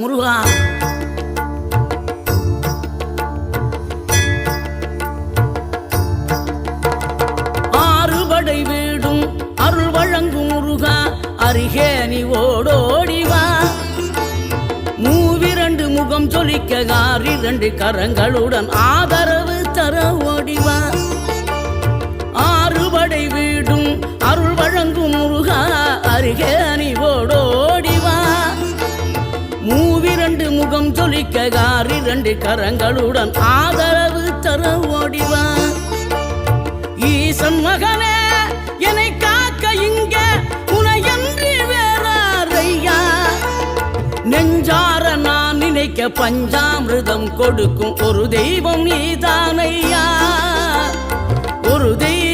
முருகா. ஆறுபடை வீடும் அருள் வழங்கும் முருகா, அருகே நீ ஓடோடிவா. மூவிரண்டு முகம் சொலிக்க ஆறிரண்டு கரங்களுடன் ஆதரவு தர ஓடிவா. ஆறுபடை வீடும் அருள் வழங்கும் முருகா, அருகே நீ ஓடோடிவா. மூவிரண்டு முகம் சொலிக்க ஆறிரண்டு கரங்களுடன் ஆதரவு தர ஓடிவா. ஈசன் மகனே என்னை காக்க இங்க உனையன்றி வேறாரையா. நெஞ்சார நான் நினைக்க பஞ்சாமிர்தம் கொடுக்கும் ஒரு தெய்வம் நீதானையா, ஒரு தெய்வம்